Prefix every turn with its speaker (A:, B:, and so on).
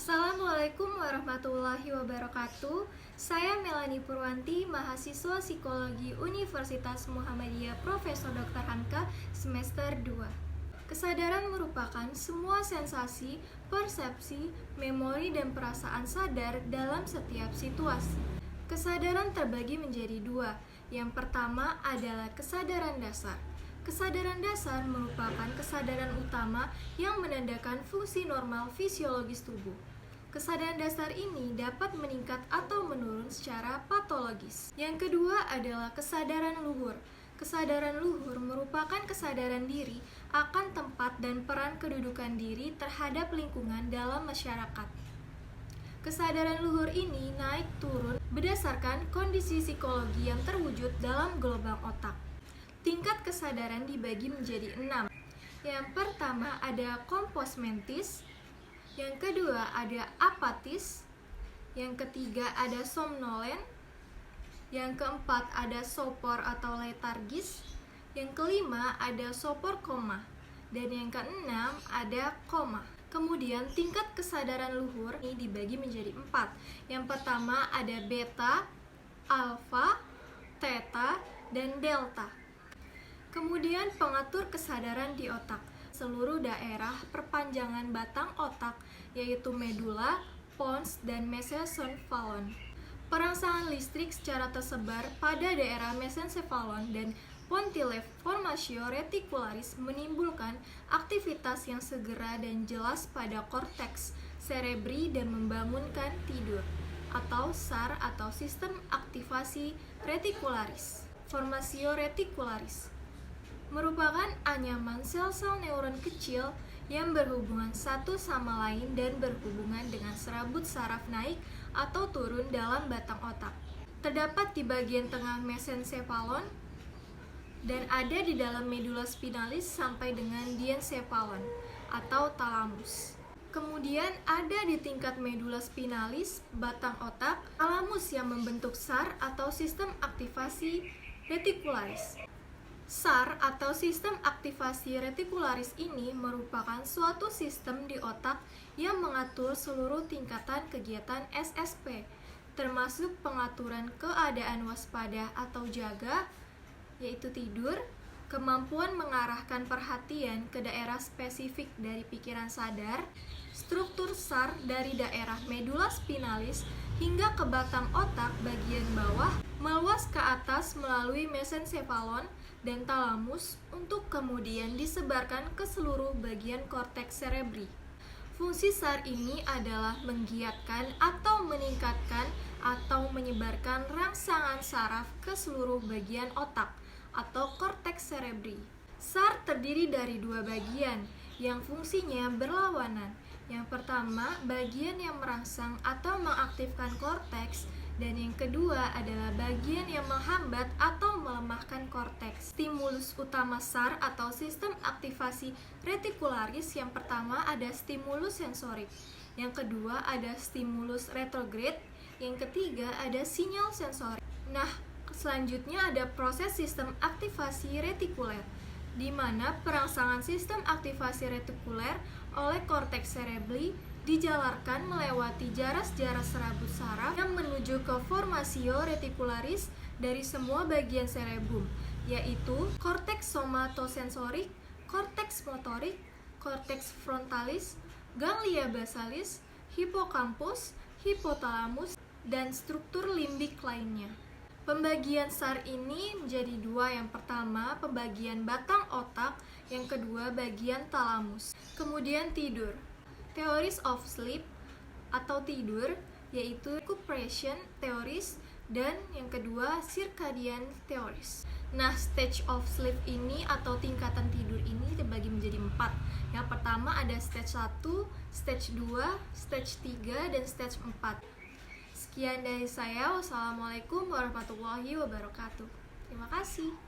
A: Assalamualaikum warahmatullahi wabarakatuh. Saya Melanie Purwanti, mahasiswa Psikologi Universitas Muhammadiyah Profesor Dr. Hamka semester 2. Kesadaran merupakan semua sensasi, persepsi, memori, dan perasaan sadar dalam setiap situasi. Kesadaran terbagi menjadi dua. Yang pertama adalah kesadaran dasar. Kesadaran dasar merupakan kesadaran utama yang menandakan fungsi normal fisiologis tubuh. Kesadaran dasar ini dapat meningkat atau menurun secara patologis. Yang kedua adalah kesadaran luhur. Kesadaran luhur merupakan kesadaran diri akan tempat dan peran kedudukan diri terhadap lingkungan dalam masyarakat. Kesadaran luhur ini naik turun berdasarkan kondisi psikologi yang terwujud dalam gelombang otak. Tingkat kesadaran dibagi menjadi 6. Yang pertama ada komposmentis, yang kedua ada apatis, yang ketiga ada somnolen, yang keempat ada sopor atau letargis, yang kelima ada sopor koma, dan yang keenam ada koma. Kemudian tingkat kesadaran luhur ini dibagi menjadi 4. Yang pertama ada beta, alfa, theta, dan delta. Kemudian pengatur kesadaran di otak. Seluruh daerah perpanjangan batang otak yaitu medula, pons, dan mesencephalon. Perangsangan listrik secara tersebar pada daerah mesencephalon dan pontile formatio reticularis menimbulkan aktivitas yang segera dan jelas pada korteks cerebri dan membangunkan tidur atau SAR atau sistem aktivasi reticularis. Formatio reticularis merupakan anyaman sel-sel neuron kecil yang berhubungan satu sama lain dan berhubungan dengan serabut saraf naik atau turun dalam batang otak. Terdapat di bagian tengah mesencephalon dan ada di dalam medula spinalis sampai dengan diencephalon atau talamus. Kemudian ada di tingkat medula spinalis, batang otak, talamus yang membentuk SAR atau sistem aktivasi reticularis. SAR atau sistem aktivasi reticularis ini merupakan suatu sistem di otak yang mengatur seluruh tingkatan kegiatan SSP, termasuk pengaturan keadaan waspada atau jaga, yaitu tidur, kemampuan mengarahkan perhatian ke daerah spesifik dari pikiran sadar, struktur SAR dari daerah medula spinalis hingga ke batang otak bagian bawah, meluas ke atas melalui mesencephalon dan talamus untuk kemudian disebarkan ke seluruh bagian korteks cerebri. Fungsi SAR ini adalah menggiatkan atau meningkatkan atau menyebarkan rangsangan saraf ke seluruh bagian otak atau korteks cerebri. SAR terdiri dari dua bagian yang fungsinya berlawanan. Yang pertama, bagian yang merangsang atau mengaktifkan korteks, dan yang kedua adalah bagian yang menghambat atau melemahkan korteks. Stimulus utama SAR atau sistem aktivasi reticularis yang pertama ada stimulus sensorik, yang kedua ada stimulus retrograde, yang ketiga ada sinyal sensorik. Nah, selanjutnya ada proses sistem aktivasi retikuler, di mana perangsangan sistem aktivasi retikuler oleh korteks cerebri dijalarkan melewati jaras-jaras serabut saraf yang menuju ke formatio reticularis dari semua bagian cerebrum, yaitu korteks somatosensorik, korteks motorik, korteks frontalis, ganglia basalis, hipokampus, hipotalamus, dan struktur limbik lainnya. Pembagian SAR ini menjadi dua, yang pertama pembagian batang otak, yang kedua bagian talamus. Kemudian tidur. Theories of sleep atau tidur yaitu recuperation theories, dan yang kedua circadian theories. Nah, stage of sleep ini atau tingkatan tidur ini dibagi menjadi 4. Yang pertama ada stage 1, stage 2, stage 3, dan stage 4. Sekian dari saya. Wassalamualaikum warahmatullahi wabarakatuh. Terima kasih.